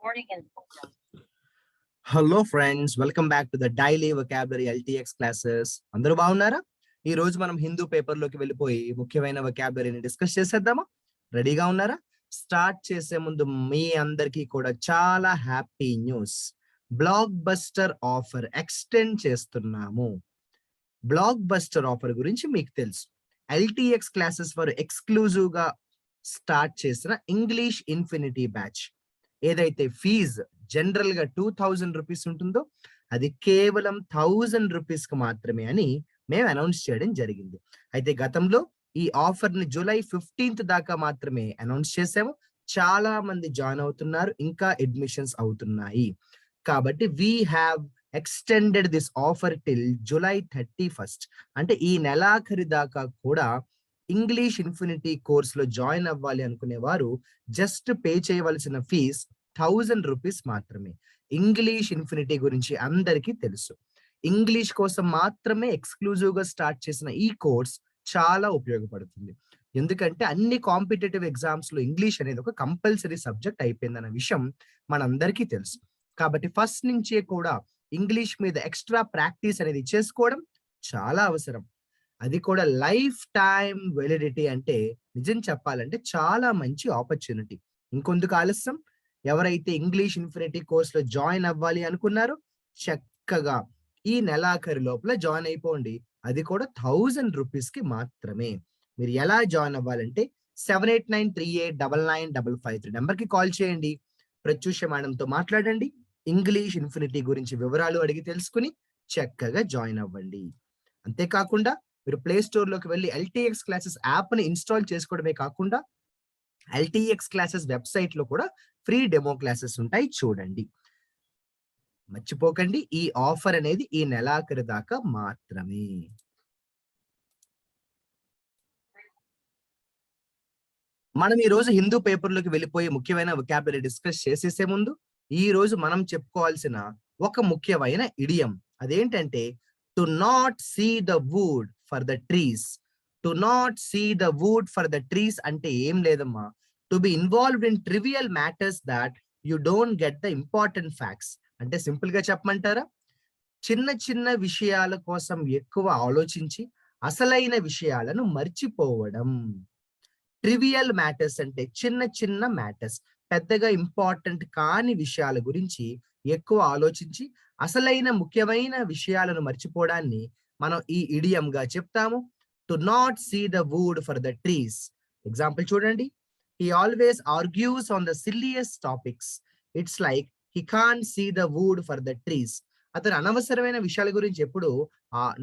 Recording in progress. Hello friends, welcome back to the daily vocabulary LTX classes. అందరూ బాగున్నారా? ఈ రోజు మనం హిందూ పేపర్ లోకి వెళ్ళిపోయి ముఖ్యమైన వొకాబులరీని డిస్కస్ చేసేద్దామా? రెడీగా ఉన్నారా? స్టార్ట్ చేసే ముందు మీ అందరికీ కూడా చాలా happy news. Block buster offer extend చేస్తున్నాము. బ్లాక్ బస్టర్ ఆఫర్ గురించి మీకు తెలుసు. ఎల్టీఎక్స్ క్లాసెస్ వారు ఎక్స్క్లూజివ్ గా స్టార్ట్ చేసిన ఇంగ్లీష్ ఇన్ఫినిటీ బ్యాచ్, ఏదైతే ఫీజు జనరల్ గా 2000 రూపీస్ ఉంటుందో అది కేవలం 1000 రూపీస్ కు మాత్రమే అని మేము అనౌన్స్ చేయడం జరిగింది. అయితే గతంలో ఈ ఆఫర్ ని జూలై 15th దాకా మాత్రమే అనౌన్స్ చేసాము. చాలా మంది జాయిన్ అవుతున్నారు, ఇంకా అడ్మిషన్స్ అవుతున్నాయి. కాబట్టి we have extended this offer till July 31st. అంటే ఈ నెలాఖరి దాకా కూడా ఇంగ్లీష్ ఇన్ఫినిటీ కోర్స్ లో జాయిన్ అవ్వాలి అనుకునే వారు జస్ట్ పే చేయవలసిన ఫీజ్ 1000 రూపీస్ మాత్రమే. ఇంగ్లీష్ ఇన్ఫినిటీ గురించి అందరికీ తెలుసు. ఇంగ్లీష్ కోసం మాత్రమే ఎక్స్క్లూజివ్ గా స్టార్ట్ చేసిన ఈ కోర్స్ చాలా ఉపయోగపడుతుంది. ఎందుకంటే అన్ని కాంపిటేటివ్ ఎగ్జామ్స్ లో ఇంగ్లీష్ అనేది ఒక కంపల్సరీ సబ్జెక్ట్ అయిపోయిందన్న విషయం మనందరికీ తెలుసు. కాబట్టి ఫస్ట్ నుంచే కూడా ఇంగ్లీష్ మీద ఎక్స్ట్రా ప్రాక్టీస్ అనేది చేసుకోవడం చాలా అవసరం. అది కూడా లైఫ్ టైం వెలిడిటీ అంటే నిజం చెప్పాలంటే చాలా మంచి ఆపర్చునిటీ. ఇంకొందుకు ఆలస్యం, ఎవరైతే ఇంగ్లీష్ ఇన్ఫినిటీ కోర్స్ లో జాయిన్ అవ్వాలి అనుకున్నారో చక్కగా ఈ నెలాఖరు లోపల జాయిన్ అయిపోండి. అది కూడా 1000 రూపీస్ కి మాత్రమే. మీరు ఎలా జాయిన్ అవ్వాలంటే 7893899553 నెంబర్ కి కాల్ చేయండి. ప్రత్యూష మేడంతో మాట్లాడండి. ఇంగ్లీష్ ఇన్ఫినిటీ గురించి వివరాలు అడిగి తెలుసుకుని చక్కగా జాయిన్ అవ్వండి. అంతేకాకుండా మీరు ప్లే స్టోర్ లోకి వెళ్ళి ఎల్టీఎక్స్ క్లాసెస్ యాప్ ని ఇన్స్టాల్ చేసుకోవడమే కాకుండా ఎల్టీఎక్స్ క్లాసెస్ వెబ్సైట్ లో కూడా ఫ్రీ డెమో క్లాసెస్ ఉంటాయి, చూడండి. మర్చిపోకండి, ఈ ఆఫర్ అనేది ఈ నెలాఖరు దాకా మాత్రమే. మనం ఈ రోజు హిందూ పేపర్ లోకి వెళ్ళిపోయి ముఖ్యమైన వొకాబులరీ డిస్కస్ చేసేసే ముందు ఈ రోజు మనం చెప్పుకోవాల్సిన ఒక ముఖ్యమైన ఇడియం అదేంటంటే to not see the wood for the trees. To not see the wood for the trees అంటే ఏం లేదమ్మా, to be involved in trivial matters that you don't get the important facts. అంటే సింపుల్ గా చెప్పమంటారా, చిన్న చిన్న విషయాల కోసం ఎక్కువ ఆలోచించి అసలైన విషయాలను మర్చిపోవడం. ట్రివియల్ మ్యాటర్స్ అంటే చిన్న చిన్న మ్యాటర్స్, పెద్దగా ఇంపార్టెంట్ కాని విషయాల గురించి ఎక్కువ ఆలోచించి అసలైన ముఖ్యమైన విషయాలను మర్చిపోవడాన్ని మనం ఈ ఇడియం గా చెప్తాము. To not see the wood for the trees. Example చూడండి. He always argues on the silliest topics. It's like he can't see the wood for the trees. అతను అనవసరమైన విషయాల గురించి ఎప్పుడు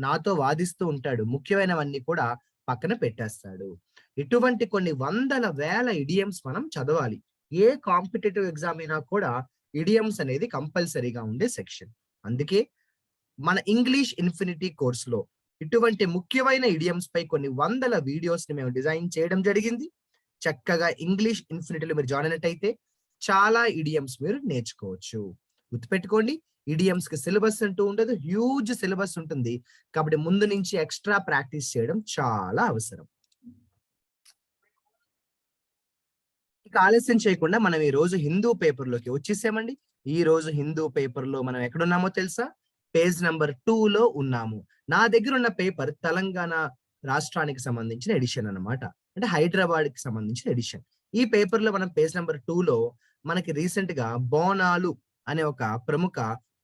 నాతో వాదిస్తూ ఉంటాడు, ముఖ్యమైనవన్నీ కూడా పక్కన పెట్టేస్తాడు. ఇటువంటి కొన్ని వందల వేల ఇడియమ్స్ మనం చదవాలి. ఏ కాంపిటేటివ్ ఎగ్జామ్ అయినా కూడా ఇడియమ్స్ అనేది కంపల్సరీగా ఉండే సెక్షన్. అందుకే మన ఇంగ్లీష్ ఇన్ఫినిటీ కోర్స్ లో ఇటువంటి ముఖ్యమైన ఇడియమ్స్ పై కొన్ని వందల వీడియోస్ ని మేము డిజైన్ చేయడం జరిగింది. చక్కగా ఇంగ్లీష్ ఇన్ఫినిటీలో మీరు జాయిన్ అయినట్టయితే చాలా ఇడియమ్స్ మీరు నేర్చుకోవచ్చు. గుర్తుపెట్టుకోండి, ఇడియమ్స్ కి సిలబస్ అంటూ ఉండదు, హ్యూజ్ సిలబస్ ఉంటుంది. కాబట్టి ముందు నుంచి ఎక్స్ట్రా ప్రాక్టీస్ చేయడం చాలా అవసరం. ఇక ఆలస్యం చేయకుండా మనం ఈ రోజు హిందూ పేపర్ లోకి వచ్చేసామండి. ఈ రోజు హిందూ పేపర్ లో మనం ఎక్కడున్నామో తెలుసా? పేజ్ నెంబర్ 2 లో ఉన్నాము. నా దగ్గర ఉన్న పేపర్ తెలంగాణ రాష్ట్రానికి సంబంధించిన ఎడిషన్ అన్నమాట, అంటే హైదరాబాద్ కి సంబంధించిన ఎడిషన్. ఈ పేపర్ లో మనం పేజ్ నెంబర్ 2 లో మనకి రీసెంట్ గా బోనాలు అనే ఒక ప్రముఖ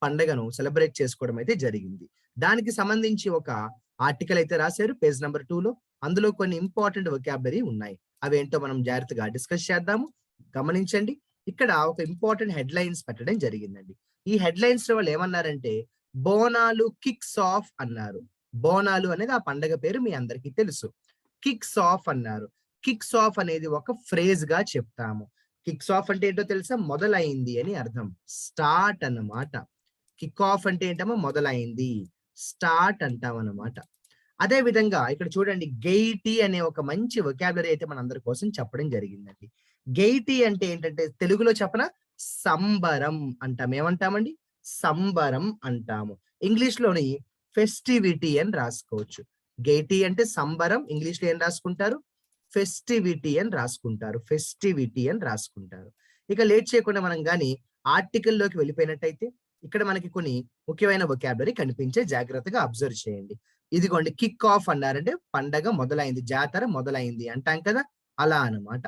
పండుగను సెలబ్రేట్ చేసుకోవడం అయితే జరిగింది. దానికి సంబంధించి ఒక ఆర్టికల్ అయితే రాశారు పేజ్ నెంబర్ 2 లో. అందులో కొన్ని ఇంపార్టెంట్ వొకాబులరీ ఉన్నాయి, అవేంటో మనం జాగ్రత్తగా డిస్కస్ చేద్దాము. గమనించండి, ఇక్కడ ఒక ఇంపార్టెంట్ హెడ్ లైన్స్ పెట్టడం జరిగిందండి. ఈ హెడ్ లైన్స్ లో వాళ్ళు ఏమన్నారంటే బోనాలు కిక్స్ ఆఫ్ అన్నారు. బోనాలు అనేది ఆ పండగ పేరు, మీ అందరికీ తెలుసు. కిక్స్ ఆఫ్ అన్నారు. కిక్స్ ఆఫ్ అనేది ఒక ఫ్రేజ్ గా చెప్తాము. కిక్స్ ఆఫ్ అంటే ఏంటో తెలుసా? మొదలైంది అని అర్థం, స్టార్ట్ అన్నమాట. కిక్ ఆఫ్ అంటే ఏంటమ్మా? మొదలైంది, స్టార్ట్ అంటాం అన్నమాట. అదే విధంగా ఇక్కడ చూడండి, గెయిటీ అనే ఒక మంచి వొకాబులరీ అయితే మన అందరి కోసం చెప్పడం జరిగిందండి. గెయిటీ అంటే ఏంటంటే తెలుగులో చెప్పన సంబరం అంటాం. ఏమంటామండి? సంబరం అంటాము. ఇంగ్లీష్ లోని ఫెస్టివిటీ అని రాసుకోవచ్చు. గెయిటీ అంటే సంబరం, ఇంగ్లీష్ లో ఏం రాసుకుంటారు? ఫెస్టివిటీ అని రాసుకుంటారు. ఫెస్టివిటీ అని రాసుకుంటారు. ఇక లేట్ చేయకుండా మనం గాని ఆర్టికల్ లోకి వెళ్ళిపోయినట్టయితే ఇక్కడ మనకి కొన్ని ముఖ్యమైన వొకాబులరీ కనిపించే, జాగ్రత్తగా అబ్జర్వ్ చేయండి. ఇదిగోండి, కిక్ ఆఫ్ అన్నారంటే పండగ మొదలైంది, జాతర మొదలైంది అంటాం కదా, అలా అన్నమాట.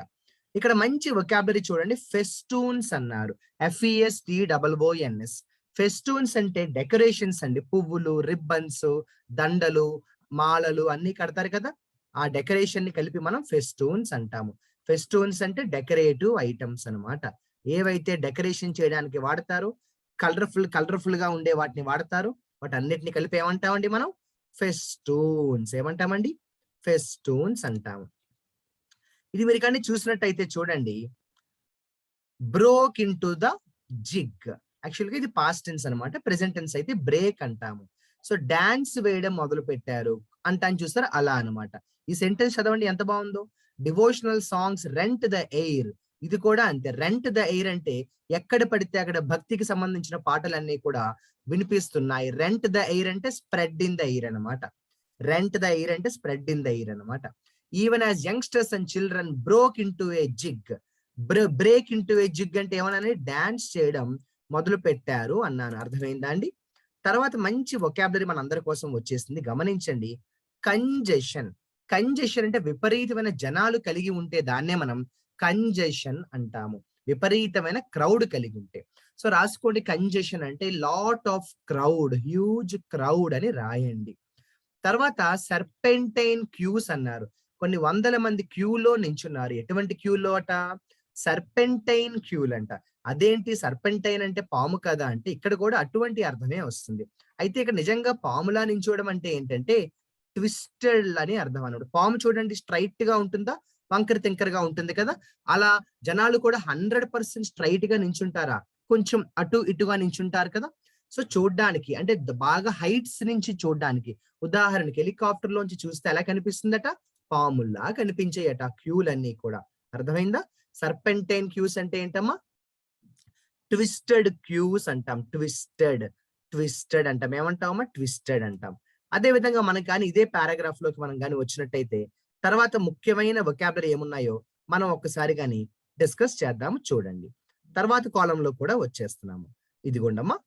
ఇక్కడ మంచి వొకాబులరీ చూడండి, ఫెస్టూన్స్ అన్నారు. FESTOONS. ఫెస్టూన్స్ అంటే డెకరేషన్స్ అండి. పువ్వులు, రిబ్బన్స్, దండలు, మాలలు అన్ని కడతారు కదా, ఆ డెకరేషన్ ని కలిపి మనం ఫెస్టూన్స్ అంటాము. ఫెస్టూన్స్ అంటే డెకరేటివ్ ఐటమ్స్ అన్నమాట. ఏవైతే డెకరేషన్ చేయడానికి వాడతారో, కలర్ఫుల్ గా ఉండే వాటిని వాడతారు, వాటన్నిటిని కలిపి ఏమంటామండి మనం? ఫెస్టూన్స్. ఏమంటామండి? ఫెస్టూన్స్ అంటాము. ఇది మీరు కానీ చూసినట్టయితే చూడండి, broke in to the zig. యాక్చువల్గా ఇది పాస్ట్ టెన్స్ అనమాట. ప్రెసెంట్ టెన్స్ అయితే బ్రేక్ అంటాము. సో డాన్స్ వేయడం మొదలు పెట్టారు అంటాను, చూస్తారా, అలా అనమాట. ఈ సెంటెన్స్ చదవండి ఎంత బాగుందో. Devotional songs rent the air. ఇది కూడా అంతే. రెంట్ ద ఎయిర్ అంటే ఎక్కడ పడితే అక్కడ భక్తికి సంబంధించిన పాటలన్నీ కూడా వినిపిస్తున్నాయి. రెంట్ ద ఎయిర్ అంటే స్ప్రెడ్ ఇన్ ద ఎయిర్ అనమాట. రెంట్ ద ఎయిర్ అంటే స్ప్రెడ్ ఇన్ ద ఎయిర్ అనమాట. Even as youngsters and children broke in to A zig. Break in to A zig అంటే ఏమన్నా డాన్స్ చేయడం మొదలు పెట్టారు అన్నాను. అర్థమైందా అండి? తర్వాత మంచి వొకాబులరీ మన అందరి కోసం వచ్చేసింది, గమనించండి. కంజెషన్. కంజెషన్ అంటే విపరీతమైన జనాలు కలిగి ఉంటే దాన్నే మనం కంజెషన్ అంటాము. విపరీతమైన క్రౌడ్ కలిగి ఉంటే. సో రాసుకోండి, కంజెషన్ అంటే lot of crowd, huge crowd అని రాయండి. తర్వాత సర్పెంటైన్ క్యూస్ అన్నారు. కొన్ని వందల మంది క్యూలో నించున్నారు. ఎటువంటి క్యూలో అట? సర్పెంటైన్ క్యూలు అంట. అదేంటి సర్పెంటైన్ అంటే పాము కదా అంటే ఇక్కడ కూడా అటువంటి అర్థమే వస్తుంది. అయితే ఇక్కడ నిజంగా పాములా నించోవడం అంటే ఏంటంటే ట్విస్టెడ్ అని అర్థం అన్నమాట. పాము చూడండి, స్ట్రైట్ గా ఉంటుందా, వంకర తింకరగా ఉంటుంది కదా, అలా జనాలు కూడా 100% స్ట్రైట్ గా నించుంటారా? కొంచెం అటు ఇటుగా నించుంటారు కదా. సో చూడ్డానికి అంటే బాగా హైట్స్ నుంచి చూడ్డానికి, ఉదాహరణకి హెలికాప్టర్ లోంచి చూస్తే ఎలా కనిపిస్తుందట? పాముల్లా కనిపించేయట క్యూలన్నీ కూడా. అర్థమైందా? సర్పెంటైన్ క్యూస్ అంటే ఏంటమ్మా? ట్విస్టెడ్ క్యూస్ అంటాం. ట్విస్టెడ్ అంటాం. ఏమంటామమ్మా? ట్విస్టెడ్ అంటాం. అదే విధంగా మనం కానీ ఇదే పారాగ్రాఫ్ లోకి మనం కానీ వచ్చినట్టయితే తర్వాత ముఖ్యమైన వొకాబులరీ ఏమున్నాయో మనం ఒక్కసారి కానీ డిస్కస్ చేద్దాము. చూడండి, తర్వాత కాలంలో కూడా వచ్చేస్తున్నాము. ఇదిగోండమ్మా,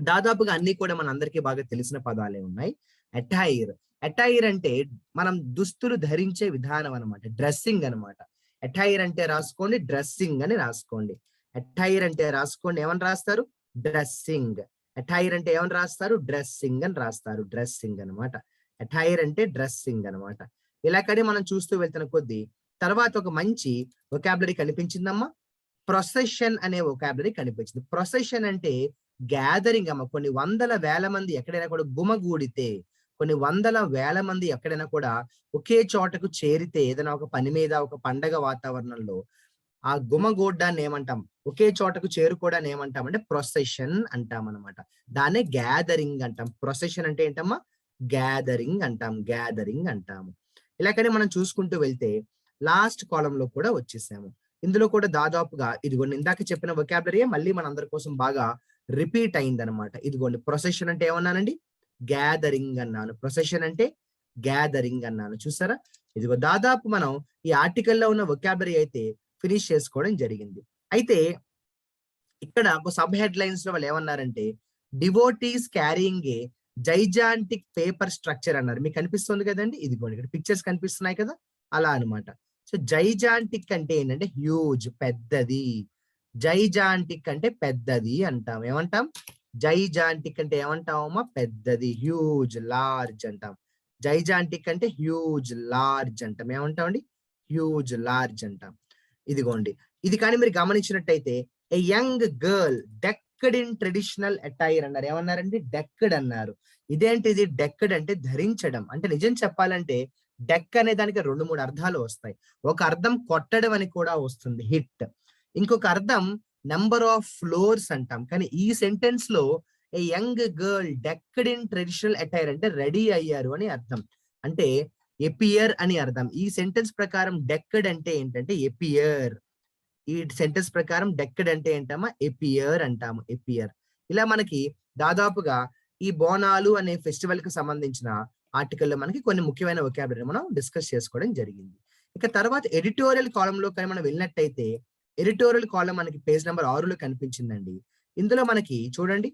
దాదాపుగా అన్ని కూడా మన అందరికీ బాగా తెలిసిన పదాలే ఉన్నాయి. అటైర్. అటైర్ అంటే మనం దుస్తులు ధరించే విధానం అనమాట, డ్రెస్సింగ్ అనమాట. అటైర్ అంటే రాసుకోండి, డ్రెస్సింగ్ అని రాసుకోండి. అటైర్ అంటే రాసుకోండి, ఏమని రాస్తారు? డ్రెస్సింగ్. అటైర్ అంటే ఏమని రాస్తారు? డ్రెస్సింగ్ అని రాస్తారు. డ్రెస్సింగ్ అనమాట. అటైర్ అంటే డ్రెస్సింగ్ అనమాట. ఇలా కానీ మనం చూస్తూ వెళ్తున్న కొద్దీ తర్వాత ఒక మంచి వొకాబులరీ కనిపించిందమ్మా. ప్రొసెషన్ అనే వొకాబులరీ కనిపించింది. ప్రొసెషన్ అంటే గ్యాదరింగ్ అమ్మ. కొన్ని వందల వేల మంది ఎక్కడైనా కూడా గుమగూడితే, కొన్ని వందల వేల మంది ఎక్కడైనా కూడా ఒకే చోటకు చేరితే, ఏదైనా ఒక పని మీద, ఒక పండగ వాతావరణంలో ఆ గుమగూడ్డాన్ని ఏమంటాం? ఒకే చోటకు చేరుకోవడాన్ని ఏమంటాం అంటే ప్రొసెషన్ అంటాం అనమాట. దాన్నే గ్యాదరింగ్ అంటాం. ప్రొసెషన్ అంటే ఏంటమ్మా? గ్యాదరింగ్ అంటాం. గ్యాదరింగ్ అంటాము. ఇలా కానీ మనం చూసుకుంటూ వెళ్తే లాస్ట్ కాలంలో కూడా వచ్చేసాము. ఇందులో కూడా దాదాపుగా ఇదిగోండి ఇందాక చెప్పిన వొకాబులరీ మళ్ళీ మన అందరి కోసం బాగా రిపీట్ అయిందనమాట. ఇదిగోండి, ప్రొసెషన్ అంటే ఏమన్నానండి? గ్యాదరింగ్ అన్నాను. ప్రొసెషన్ అంటే గ్యాదరింగ్ అన్నాను. చూసారా? ఇదిగో దాదాపు మనం ఈ ఆర్టికల్లో ఉన్న వొకాబులరీ అయితే ఫినిష్ చేసుకోవడం జరిగింది. అయితే ఇక్కడ ఒక సబ్ హెడ్ లైన్స్ లో వాళ్ళు ఏమన్నారంటే డివోటీస్ క్యారింగ్ ఏ జైజాంటిక్ పేపర్ స్ట్రక్చర్ అన్నారు. మీకు కనిపిస్తుంది కదండి, ఇదిగోండి ఇక్కడ పిక్చర్స్ కనిపిస్తున్నాయి కదా, అలా అనమాట. సో జైజాంటిక్ అంటే ఏంటంటే హ్యూజ్, పెద్దది. జైజాంటిక్ అంటే పెద్దది అంటాం. ఏమంటాం? జైజాంటిక్ అంటే ఏమంటామమ్మా? పెద్దది, హ్యూజ్, లార్జ్ అంటాం. జైజాంటిక్ అంటే హ్యూజ్, లార్జ్ అంటాం. ఏమంటామండి? హ్యూజ్, లార్జ్ అంటాం. ఇదిగోండి, ఇది కానీ మీరు గమనించినట్టయితే a young girl decked in traditional attire అన్నారు. ఏమన్నారండి? డెక్కడ్ అన్నారు. ఇదేంటిది? డెక్కడ్ అంటే ధరించడం. అంటే నిజం చెప్పాలంటే డెక్ అనే దానికి 2-3 అర్థాలు వస్తాయి. ఒక అర్థం కొట్టడం అని కూడా వస్తుంది, హిట్. ఇంకొక అర్థం నెంబర్ ఆఫ్ ఫ్లోర్స్ అంటాం. కానీ ఈ సెంటెన్స్ లో a young girl decked in traditional attire అంటే రెడీ అయ్యారు అని అర్థం. అంటే ఎపియర్ అని అర్థం. ఈ సెంటెన్స్ ప్రకారం డెక్కడ్ అంటే ఏంటంటే ఎపియర్. ఈ సెంటెన్స్ ప్రకారం డెక్కడ్ అంటే ఏంటమ్మా? ఎపియర్ అంటాము. ఎపియర్. ఇలా మనకి దాదాపుగా ఈ బోనాలు అనే ఫెస్టివల్ కి సంబంధించిన ఆర్టికల్లో మనకి కొన్ని ముఖ్యమైన వొకాబులరీ మనం డిస్కస్ చేసుకోవడం జరిగింది. ఇక తర్వాత ఎడిటోరియల్ కాలంలో కానీ మనం వెళ్ళినట్టయితే ఎడిటోరియల్ కాలం మనకి పేజ్ నెంబర్ 6లో కనిపించిందండి. ఇందులో మనకి చూడండి,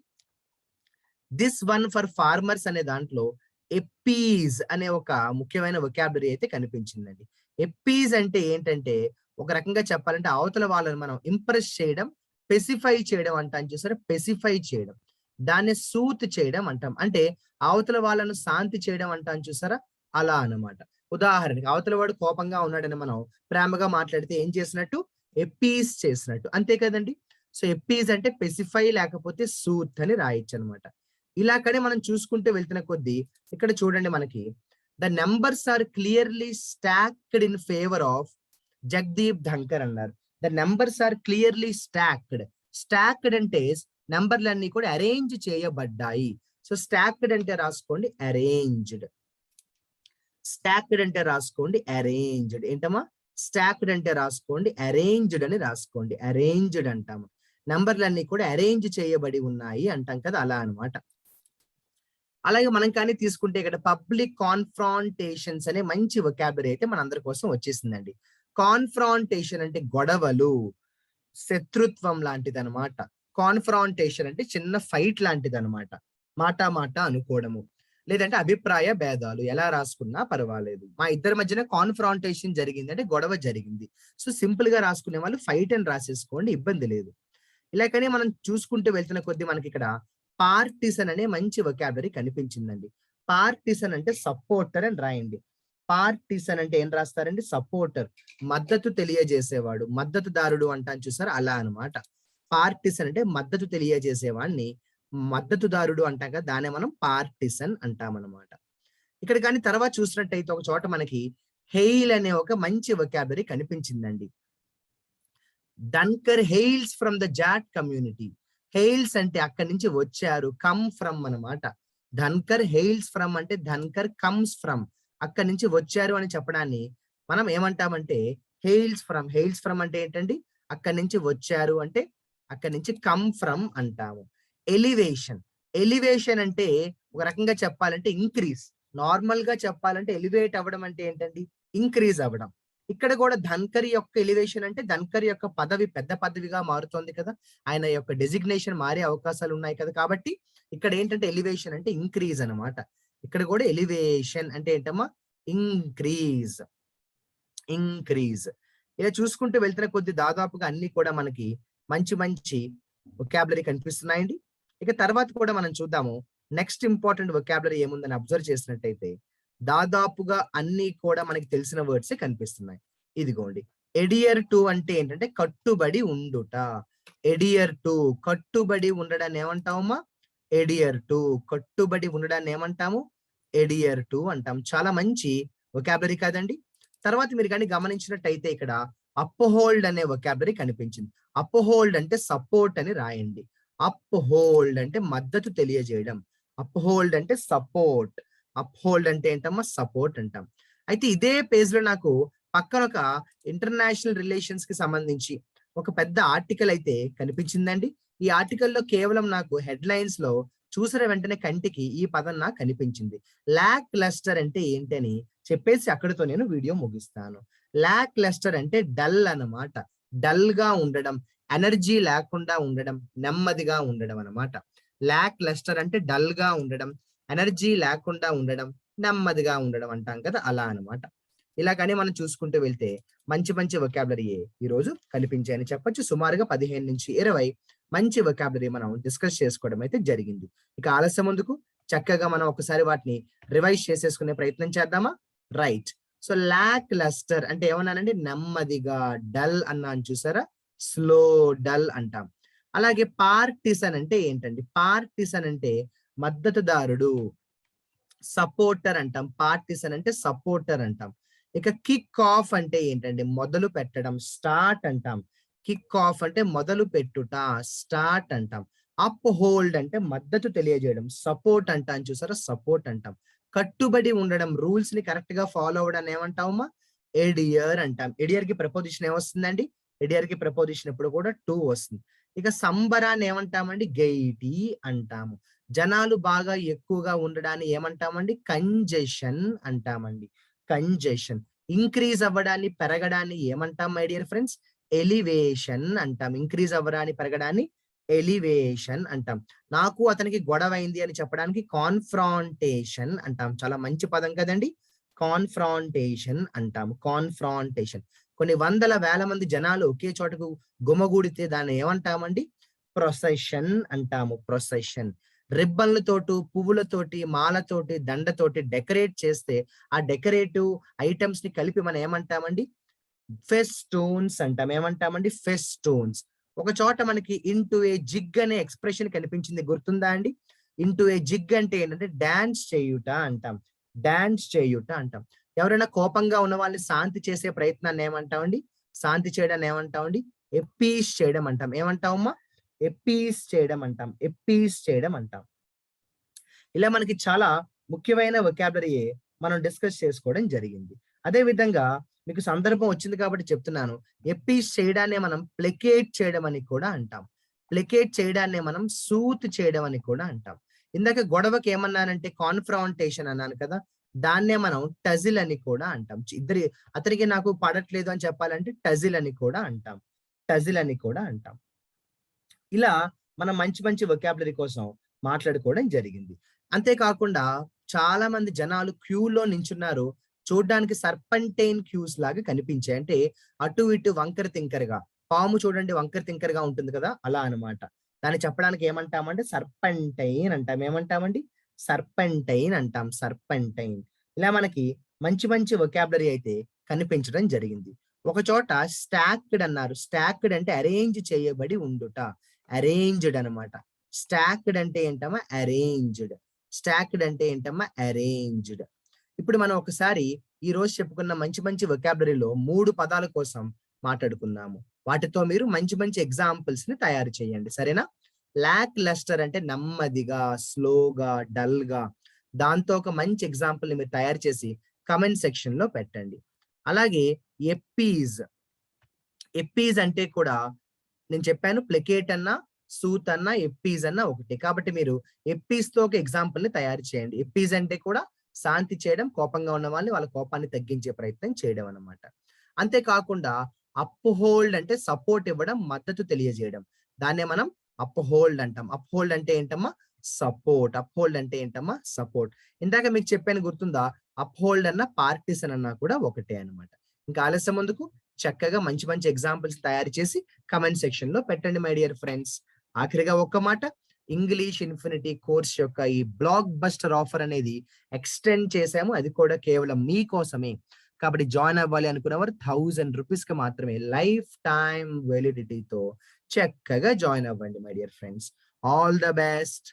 దిస్ వన్ ఫర్ ఫార్మర్స్ అనే దాంట్లో ఎప్పీస్ అనే ఒక ముఖ్యమైన వొకాబులరీ అయితే కనిపించిందండి. ఎప్పీస్ అంటే ఏంటంటే, ఒక రకంగా చెప్పాలంటే అవతల వాళ్ళని మనం ఇంప్రెస్ చేయడం, స్పెసిఫై చేయడం అంటాం చూసారా, స్పెసిఫై చేయడం. దాన్ని సూత్ చేయడం అంటాం. అంటే అవతల వాళ్ళను శాంతి చేయడం అంటాం చూసారా, అలా అన్నమాట. ఉదాహరణకి అవతల వాడు కోపంగా ఉన్నాడని మనం ప్రేమగా మాట్లాడితే ఏం చేసినట్టు, ఎప్పీస్ చేసినట్టు. అంతే కదండి. సో ఎప్పీస్ అంటే స్పెసిఫై లేకపోతే సూత్ అని రాయొచ్చు అనమాట. ఇలా కానీ మనం చూసుకుంటూ వెళ్తున్న కొద్దీ ఇక్కడ చూడండి మనకి, the numbers are clearly stacked in favour of Jagdeep Dhankhar అన్నారు. The numbers are clearly stacked. Stacked అంటే నంబర్లన్నీ కూడా అరేంజ్ చేయబడ్డాయి. సో స్టాక్డ్ అంటే రాసుకోండి అరేంజ్డ్. స్టాక్డ్ అంటే రాసుకోండి అరేంజ్డ్. ఏంటమ్మా, స్టాక్డ్ అంటే రాసుకోండి అరేంజ్డ్ అని రాసుకోండి. అరేంజ్డ్ అంటాము. నంబర్లన్నీ కూడా అరేంజ్ చేయబడి ఉన్నాయి అంటాం కదా, అలా అన్నమాట. అలాగే మనం కానీ తీసుకుంటే ఇక్కడ పబ్లిక్ కాన్ఫ్రాంటేషన్స్ అనే మంచి వొకాబులరీ అయితే మనందరి కోసం వచ్చేసిందండి. కాన్ఫ్రాంటేషన్ అంటే గొడవలు, శత్రుత్వం లాంటిది అనమాట. కాన్ఫ్రాంటేషన్ అంటే చిన్న ఫైట్ లాంటిది అనమాట. మాట మాట అనుకోవడము, లేదంటే అభిప్రాయ భేదాలు ఎలా రాసుకున్నా పర్వాలేదు. మా ఇద్దరి మధ్యన కాన్ఫ్రాంటేషన్ జరిగింది అంటే గొడవ జరిగింది. సో సింపుల్ గా రాసుకునే వాళ్ళు ఫైట్ అని రాసేసుకోండి, ఇబ్బంది లేదు. ఇలా కానీ మనం చూసుకుంటూ వెళ్తున్న కొద్దీ మనకి ఇక్కడ పార్టిసన్ అనే మంచి వొకాబులరీ కనిపించిందండి. పార్టిసన్ అంటే సపోర్టర్ అని రాయండి. పార్టిసన్ అంటే ఏం రాస్తారండి, సపోర్టర్, మద్దతు తెలియజేసేవాడు, మద్దతుదారుడు అంటాను చూసారు, అలా అన్నమాట. పార్టిసన్ అంటే మద్దతు తెలియజేసేవాడిని మద్దతుదారుడు అంటాం కదా, దాన్ని మనం పార్టిసన్ అంటాం అన్నమాట. ఇక్కడ కానీ తర్వాత చూసినట్టయితే ఒక చోట మనకి హెయిల్ అనే ఒక మంచి వొకాబులరీ కనిపించిందండి. Dhankhar hails from the Jat community. Hails అంటే అక్కడి నుంచి వచ్చారు, కమ్ ఫ్రమ్ అన్నమాట. ధన్కర్ హెయిల్స్ ఫ్రమ్ అంటే ధన్కర్ కమ్స్ ఫ్రమ్, అక్కడి నుంచి వచ్చారు అని చెప్పడాన్ని మనం ఏమంటామంటే హెయిల్స్ ఫ్రమ్. హెయిల్స్ ఫ్రమ్ అంటే ఏంటండి, అక్కడి నుంచి వచ్చారు అంటే అక్కడి నుంచి కమ్ ఫ్రమ్ అంటాము. ఎలివేషన్. ఎలివేషన్ అంటే ఒక రకంగా చెప్పాలంటే ఇంక్రీజ్. నార్మల్ గా చెప్పాలంటే ఎలివేట్ అవ్వడం అంటే ఏంటండి, ఇంక్రీజ్ అవ్వడం. ఇక్కడ కూడా ధన్కర్ యొక్క ఎలివేషన్ అంటే ధన్కర్ యొక్క పదవి పెద్ద పదవిగా మారుతోంది కదా, ఆయన యొక్క డెసిగ్నేషన్ మారే అవకాశాలు ఉన్నాయి కదా, కాబట్టి ఇక్కడ ఏంటంటే ఎలివేషన్ అంటే ఇంక్రీజ్ అన్నమాట. ఇక్కడ కూడా ఎలివేషన్ అంటే ఏంటమ్మా, ఇంక్రీజ్. ఇంక్రీజ్. ఇలా చూసుకుంటూ వెళ్తున్న కొద్ది దాదాపుగా అన్ని కూడా మనకి మంచి మంచి వొకాబులరీ కనిపిస్తున్నాయండి. ఇక తర్వాత కూడా మనం చూద్దాము నెక్స్ట్ ఇంపార్టెంట్ వొకాబులరీ ఏముందని అబ్జర్వ్ చేసినట్టయితే దాదాపుగా అన్ని కూడా మనకి తెలిసిన వర్డ్సే కనిపిస్తున్నాయి. ఇదిగోండి, ఎడియర్ టు అంటే ఏంటంటే కట్టుబడి ఉండుట. ఎడియర్ టు, కట్టుబడి ఉండడాన్ని ఏమంటామమ్మా, ఎడియర్ టు. కట్టుబడి ఉండడాన్ని ఏమంటాము, ఎడియర్ టు అంటాం. చాలా మంచి వొకాబులరీ కాదండి. తర్వాత మీరు కానీ గమనించినట్టయితే ఇక్కడ అప్హోల్డ్ అనే వొకాబులరీ కనిపించింది. అప్హోల్డ్ అంటే సపోర్ట్ అని రాయండి. అప్హోల్డ్ అంటే మద్దతు తెలియజేయడం. అప్హోల్డ్ అంటే సపోర్ట్. అప్హోల్డ్ అంటే ఏంటమ్మా, సపోర్ట్ అంటాం. అయితే ఇదే పేజ్ లో నాకు పక్కన ఒక ఇంటర్నేషనల్ రిలేషన్స్ కి సంబంధించి ఒక పెద్ద ఆర్టికల్ అయితే కనిపించిందండి. ఈ ఆర్టికల్లో కేవలం నాకు హెడ్ లైన్స్ లో చూసిన వెంటనే కంటికి ఈ పదం నాకు కనిపించింది. లాక్ లస్టర్ అంటే ఏంటని చెప్పేసి అక్కడితో నేను వీడియో ముగిస్తాను. లాక్ లస్టర్ అంటే డల్ అన్నమాట. డల్ గా ఉండడం, ఎనర్జీ లేకుండా ఉండడం, నెమ్మదిగా ఉండడం అన్నమాట. లాక్ లస్టర్ అంటే డల్ గా ఉండడం, ఎనర్జీ లేకుండా ఉండడం, నెమ్మదిగా ఉండడం అంటాం కదా, అలా అన్నమాట. ఇలా కానీ మనం చూసుకుంటూ వెళ్తే మంచి మంచి వొకాబులరీ ఈ రోజు కనిపించాయని చెప్పొచ్చు. సుమారుగా 15 నుంచి 20 మంచి వొకాబులరీ మనం డిస్కస్ చేసుకోవడం అయితే జరిగింది. ఇక ఆలస్యం ముందుకు చక్కగా మనం ఒకసారి వాటిని రివైజ్ చేసేసుకునే ప్రయత్నం చేద్దామా. రైట్. సో లాక్ లస్టర్ అంటే ఏమన్నానండి, నెమ్మదిగా. డల్ అన్నాను చూసారా, స్లో డల్ అంటాం. అలాగే పార్టిసన్ అంటే ఏంటండి, పార్టిసన్ అంటే మద్దతుదారుడు, సపోర్టర్ అంటాం. పార్టిసన్ అంటే సపోర్టర్ అంటాం. ఇక కిక్ ఆఫ్ అంటే ఏంటండి, మొదలు పెట్టడం, స్టార్ట్ అంటాం. కిక్ ఆఫ్ అంటే మొదలు పెట్టుట, స్టార్ట్ అంటాం. అప్ హోల్డ్ అంటే మద్దతు తెలియజేయడం, సపోర్ట్ అంటాం చూసారా, సపోర్ట్ అంటాం. కట్టుబడి ఉండడం, రూల్స్ ని కరెక్ట్ గా ఫాలో అవ్వడాన్ని ఏమంటామా, ఎడియర్ అంటాం. ఎడియర్ కి ప్రపోజిషన్ ఏమొస్తుందండి, ఎడియర్ కి ప్రపోజిషన్ ఎప్పుడు కూడా టు వస్తుంది. ఇక సంబరాన్ని ఏమంటామండి, గైటీ అంటాము. జనాలు బాగా ఎక్కువగా ఉండడాన్ని ఏమంటామండి, కంజెషన్ అంటామండి. కంజెషన్. ఇంక్రీజ్ అవ్వడాన్ని, పెరగడాన్ని ఏమంటాం మై డియర్ ఫ్రెండ్స్, ఎలివేషన్ అంటాం. ఇంక్రీజ్ అవ్వడాన్ని, పెరగడాన్ని ఎలివేషన్ అంటాం. నాకు అతనికి గొడవ అయింది అని చెప్పడానికి కాన్ఫ్రాంటేషన్ అంటాం. చాలా మంచి పదం కదండి. కాన్ఫ్రాంటేషన్ అంటాము. కాన్ఫ్రాంటేషన్. కొన్ని వందల వేల మంది జనాలు ఒకే చోటకు గుమగూడితే దాన్ని ఏమంటామండి? ప్రొసెషన్ అంటాము. ప్రొసెషన్. రిబ్బన్లతోటి, పువ్వులతోటి, మాలతోటి, దండతోటి డెకరేట్ చేస్తే ఆ డెకరేటివ్ ఐటమ్స్ ని కలిపి మనం ఏమంటామండి? ఫెస్టూన్స్ అంటాం. ఏమంటామండి? ఫెస్టూన్స్. ఒక చోట మనకి ఇంటూ ఏ జిగ్ అనే ఎక్స్ప్రెషన్ కనిపించింది, గుర్తుందా అండి? ఇంటూ ఏ జిగ్ అంటే ఏంటంటే డాన్స్ చేయుట అంటాం. డాన్స్ చేయుట అంటాం. ఎవరైనా కోపంగా ఉన్న వాళ్ళని శాంతి చేసే ప్రయత్నాన్ని ఏమంటామండి? శాంతి చేయడాన్ని ఏమంటామండి? ఎప్పీస్ చేయడం అంటాం. ఏమంటామమ్మా? ఎప్పీస్ చేయడం అంటాం. ఎప్పీస్ చేయడం అంటాం. ఇలా మనకి చాలా ముఖ్యమైన వొకాబులరీయే మనం డిస్కస్ చేసుకోవడం జరిగింది. అదే విధంగా మీకు సందర్భం వచ్చింది కాబట్టి చెప్తున్నాను. ఎప్పీస్ చేయడాన్నే మనం ప్లెకేట్ చేయడం అని కూడా అంటాం. ప్లెకేట్ చేయడాన్నే మనం సూత్ చేయడం అని కూడా అంటాం. ఇందాక గొడవకి ఏమన్నానంటే కాన్ఫ్రాంటేషన్ అన్నాను కదా! దాన్నే మనం టజిల్ అని కూడా అంటాం. అతనికి నాకు పడట్లేదు అని చెప్పాలంటే టజిల్ అని కూడా అంటాం. టజిల్ అని కూడా అంటాం. ఇలా మనం మంచి మంచి వొకాబులరీ కోసం మాట్లాడుకోవడం జరిగింది. అంతేకాకుండా చాలా మంది జనాలు క్యూలో నించున్నారు. చూడ్డానికి సర్పంటైన్ క్యూస్ లాగా కనిపించాయి. అంటే అటు ఇటు వంకర తింకరగా. పాము చూడండి వంకర తింకరగా ఉంటుంది కదా! అలా అన్నమాట. దాన్ని చెప్పడానికి ఏమంటామంటే సర్పంటైన్ అంటాం. ఏమంటామండి? సర్పంటైన్ అంటాం. సర్పంటైన్. ఇలా మనకి మంచి మంచి వొకాబులరీ అయితే కనిపించడం జరిగింది. ఒక చోట స్టాక్డ్ అన్నారు. స్టాక్డ్ అంటే అరేంజ్ చేయబడి ఉండుట. అరేంజ్డ్ అన్నమాట. స్టాక్డ్ అంటే ఏంటమ్మా? అరేంజ్డ్. స్టాక్డ్ అంటే ఏంటమ్మా? అరేంజ్డ్. ఇప్పుడు మనం ఒకసారి ఈ రోజు చెప్పుకున్న మంచి మంచి వొకాబులరీలో 3 పదాల కోసం మాట్లాడుకుందాము. వాటితో మీరు మంచి మంచి ఎగ్జాంపుల్స్ ని తయారు చేయండి. సరేనా? లాక్ లస్టర్ అంటే నెమ్మదిగా, స్లోగా, డల్‌గా. దాంతో ఒక మంచి ఎగ్జాంపుల్ ని మీరు తయారు చేసి కామెంట్ సెక్షన్ లో పెట్టండి. అలాగే ఎప్పీస్. ఎప్పీస్ అంటే కూడా నేను చెప్పాను ప్లెకేట్ అన్నా, సూత్ అన్నా, ఎప్పీస్ అన్నా ఒకటే. కాబట్టి మీరు ఎప్పీస్‌తో ఒక ఎగ్జాంపుల్‌ని తయారు చేయండి. ఎప్పీస్ అంటే కూడా శాంతి చేయడం, కోపంగా ఉన్న వాళ్ళని వాళ్ళ కోపాన్ని తగ్గించే ప్రయత్నం చేయడం అన్నమాట. అంతేకాకుండా అప్‌హోల్డ్ అంటే సపోర్ట్ ఇవ్వడం, మద్దతు తెలియజేయడం. దాన్నే మనం అప్‌హోల్డ్ అంటాం. అప్‌హోల్డ్ అంటే ఏంటమ్మా? సపోర్ట్. అప్‌హోల్డ్ అంటే ఏంటమ్మా? సపోర్ట్. ఇందాక మీకు చెప్పాను గుర్తుందా? అప్‌హోల్డ్ అన్నా, పార్టిసన్ అన్నా కూడా ఒకటే అన్నమాట. ఇంకా ఆలస్యం ఎందుకు? చక్కగా మంచి మంచి ఎగ్జాంపుల్స్ తయారు చేసి కామెంట్ సెక్షన్ లో పెట్టండి మై డియర్ ఫ్రెండ్స్. ఆఖరిగా ఒక్క మాట, ఇంగ్లీష్ ఇన్ఫినిటీ కోర్స్ యొక్క ఈ బ్లాక్ బస్టర్ ఆఫర్ అనేది ఎక్స్టెండ్ చేశాము. అది కూడా కేవలం మీకోసమే. కాబట్టి జాయిన్ అవ్వాలి అనుకున్నవారు 1000 రూపీస్ కి మాత్రమే లైఫ్ టైమ్ వ్యాలిడిటీతో చక్కగా జాయిన్ అవ్వండి my dear friends. All the best.